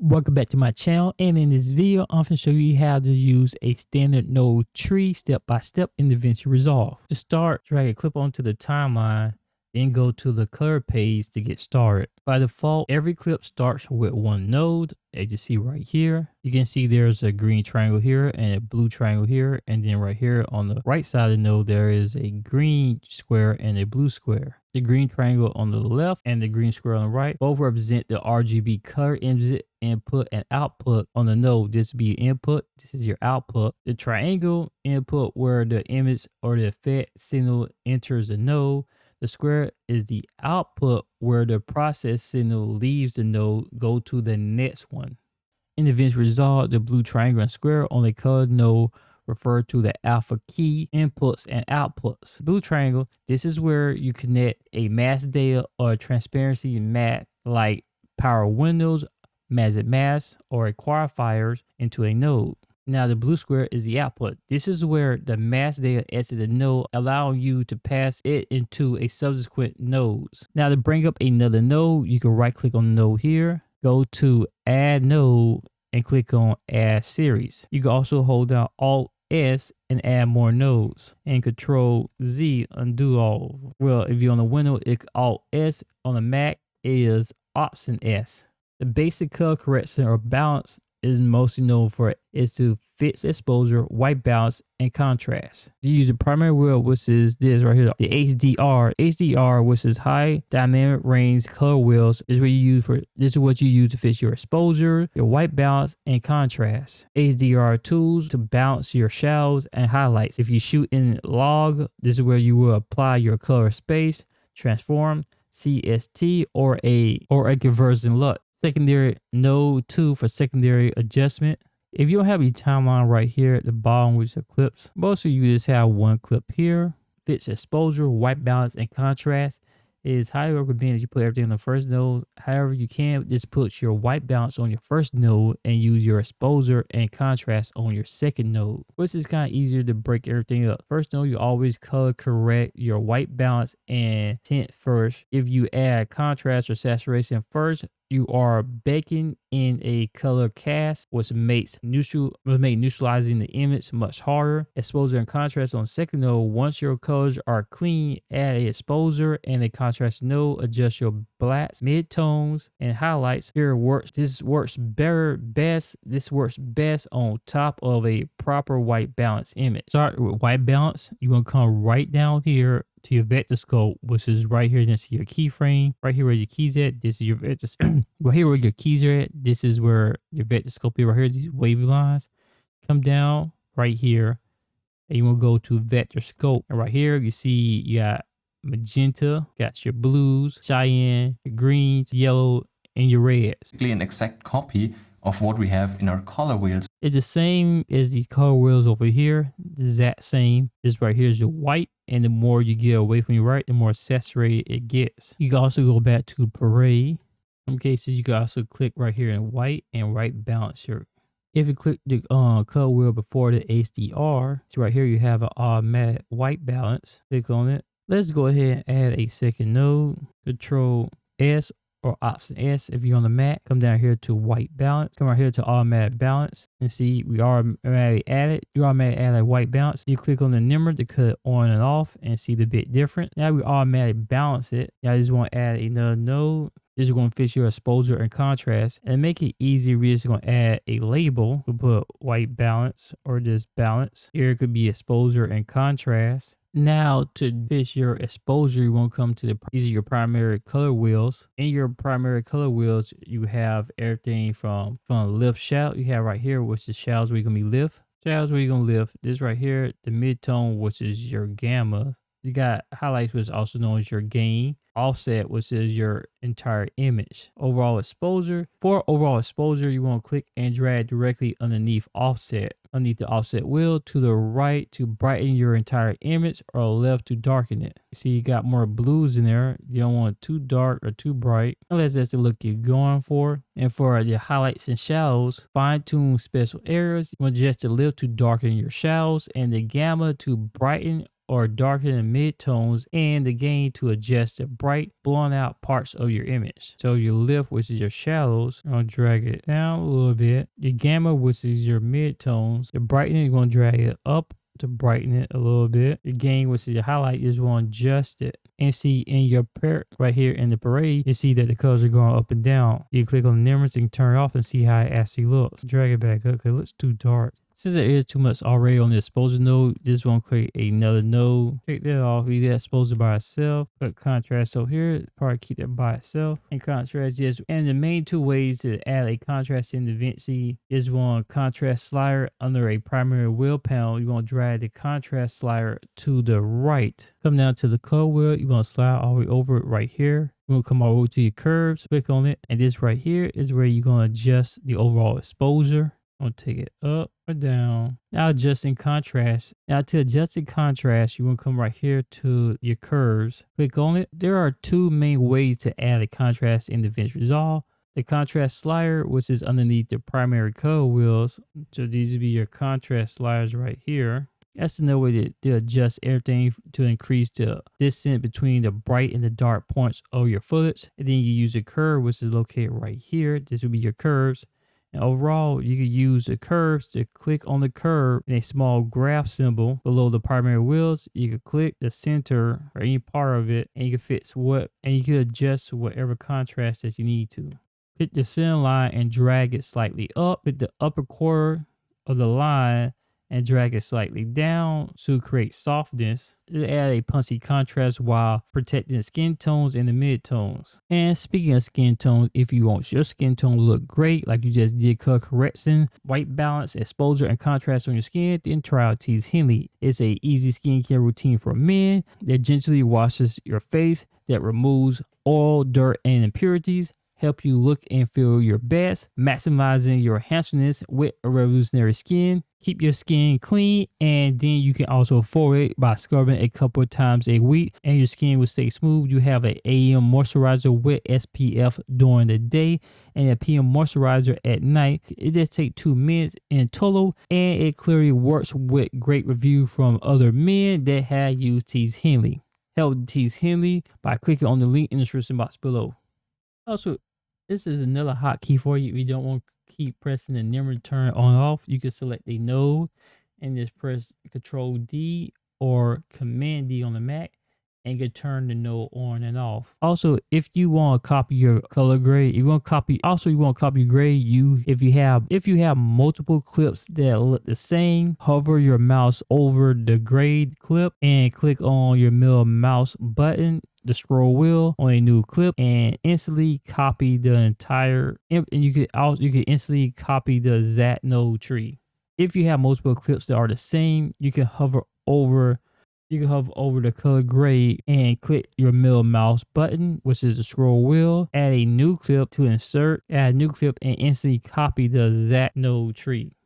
Welcome back to my channel, and in this video I'm going to show you how to use a standard node tree step by step in DaVinci Resolve. To start, drag a clip onto the timeline, then go to the color page to get started. By default, every clip starts with one node, as you see right here. You can see there's a green triangle here and a blue triangle here, and then right here on the right side of the node there is a green square and a blue square. The green triangle on the left and the green square on the right both represent the RGB color images input and output on the node. This be your input, this is your output. The triangle input where the image or the effect signal enters the node. The square is the output where the process signal leaves the node, go to the next one. In DaVinci Resolve, the blue triangle and square on the colored node refer to the alpha key inputs and outputs. Blue triangle, this is where you connect a mask data or a transparency matte like power windows, magic mask, or a qualifiers into a node. Now the blue square is the output. This is where the mask data exits the node, allowing you to pass it into a subsequent nodes. Now to bring up another node, you can right click on the node here, go to add node and click on add series. You can also hold down Alt S and add more nodes, and Control Z undo all. Well, if you're on the window, it's Alt S. On the Mac is Option S. The basic color correction or balance is mostly known for is to fix exposure, white balance, and contrast. You use the primary wheel, which is this right here, the HDR. HDR, which is high dynamic range color wheels, is what you use for. This is what you use to fix your exposure, your white balance, and contrast. HDR tools to balance your shadows and highlights. If you shoot in log, this is where you will apply your color space, transform, CST, or a conversion LUT. Secondary node 2 for secondary adjustment. If you don't have your timeline right here at the bottom with your clips, most of you just have one clip here. Fix exposure, white balance, and contrast. It is highly recommended you put everything on the first node. However, you can just put your white balance on your first node and use your exposure and contrast on your second node, which is kind of easier to break everything up. First node, you always color correct your white balance and tint first. If you add contrast or saturation first, you are baking in a color cast, which makes neutralizing the image much harder. Exposure and contrast on second node. Once your colors are clean, add a exposure and a contrast node. Adjust your blacks, midtones, and highlights. Here works. This works best on top of a proper white balance image. Start with white balance. You're gonna come right down here to your vector scope, which is right here. This is your keyframe. Right here where your keys at. This is your vector. Right here where your keys are at. This is where your vector scope is. Right here, these wavy lines. Come down right here, and you want to go to vector scope. And right here, you see you got magenta, got your blues, cyan, your greens, yellow, and your reds. Basically an exact copy of what we have in our color wheels. It's the same as these color wheels over here. The exact same. This right here is your white, and the more you get away from your right, the more saturated it gets. You can also go back to parade. In some cases, you can also click right here in white and right balance your. If you click the color wheel before the HDR, so right here you have an automatic white balance. Click on it. Let's go ahead and add a second node. Control S or Option S if you're on the Mac. Come down here to white balance. Come right here to automatic balance, and see we automatically added. You automatically add a white balance. You click on the number to cut it on and off and see the bit different. Now we automatically balance it. Now I just want to add another node. This is going to fix your exposure and contrast and make it easy. We're just going to add a label. We'll put white balance or just balance. Here it could be exposure and contrast. Now to fix your exposure, you want to come to these are your primary color wheels. In your primary color wheels, you have everything from lift shadow. You have right here, which is shadows where you're going to be lift. Shadows where you're going to lift. This right here, the midtone, which is your gamma. You got highlights, which is also known as your gain. Offset, which is your entire image. Overall exposure. For overall exposure, you want to click and drag directly underneath offset. Underneath the offset wheel to the right to brighten your entire image, or left to darken it. See, you got more blues in there. You don't want it too dark or too bright, unless that's the look you're going for. And for the highlights and shadows, fine tune special areas. You want to adjust the lift to darken your shadows and the gamma to brighten or darken the mid-tones, and the gain to adjust the bright, blown out parts of your image. So your lift, which is your shadows, I'm going to drag it down a little bit. Your gamma, which is your mid-tones. Your brightening, you're going to drag it up to brighten it a little bit. Your gain, which is your highlight, you just want to adjust it. And see in your right here in the parade, you see that the colors are going up and down. You click on the numbers and turn it off and see how it actually looks. Drag it back up because it looks too dark. Since there is too much already on the exposure node, just want to create another node. Take that off, leave that exposure by itself. Put contrast over here, probably keep that by itself. And contrast just, and the main two ways to add a contrast in DaVinci is one contrast slider under a primary wheel panel. You want to drag the contrast slider to the right. Come down to the color wheel, you want to slide all the way over it right here. You're going to come all over to your curves, click on it, and this right here is where you're going to adjust the overall exposure. I'm going to take it up or down. Now adjusting contrast. Now to adjust the contrast, you want to come right here to your curves. Click on it. There are two main ways to add a contrast in DaVinci Resolve. The contrast slider, which is underneath the primary color wheels. So these would be your contrast sliders right here. That's another way to adjust everything to increase the distance between the bright and the dark points of your footage. And then you use a curve, which is located right here. This would be your curves. And overall, you could use the curves to click on the curve in a small graph symbol below the primary wheels. You could click the center or any part of it, and you can fix and you can adjust whatever contrast that you need to. Hit the center line and drag it slightly up. Hit the upper quarter of the line and drag it slightly down to create softness. It'll add a punchy contrast while protecting the skin tones and the mid-tones. And speaking of skin tones, if you want your skin tone to look great, like you just did color correction, white balance, exposure, and contrast on your skin, then try out Tease Henley. It's a easy skincare routine for men that gently washes your face, that removes oil, dirt, and impurities, help you look and feel your best, maximizing your handsomeness with a revolutionary skin. Keep your skin clean, and then you can also foil it by scrubbing a couple of times a week, and your skin will stay smooth. You have an AM moisturizer with SPF during the day and a PM moisturizer at night. It just takes 2 minutes in total, and it clearly works with great review from other men that have used Tease Henley. Help Tease Henley by clicking on the link in the description box below. Also, this is another hotkey for you. If you don't want to keep pressing the number to turn it on off, you can select a node and just press Control D or Command D on the Mac, and you can turn the node on and off. Also, if you want to copy your color grade, you want to copy grade. If you have multiple clips that look the same, hover your mouse over the grade clip and click on your middle mouse button, the scroll wheel on a new clip, and instantly copy the entire. And you can instantly copy the exact node tree. If you have multiple clips that are the same, you can hover over the color grade and click your middle mouse button, which is the scroll wheel. Add a new clip to insert. Add a new clip and instantly copy the exact node tree.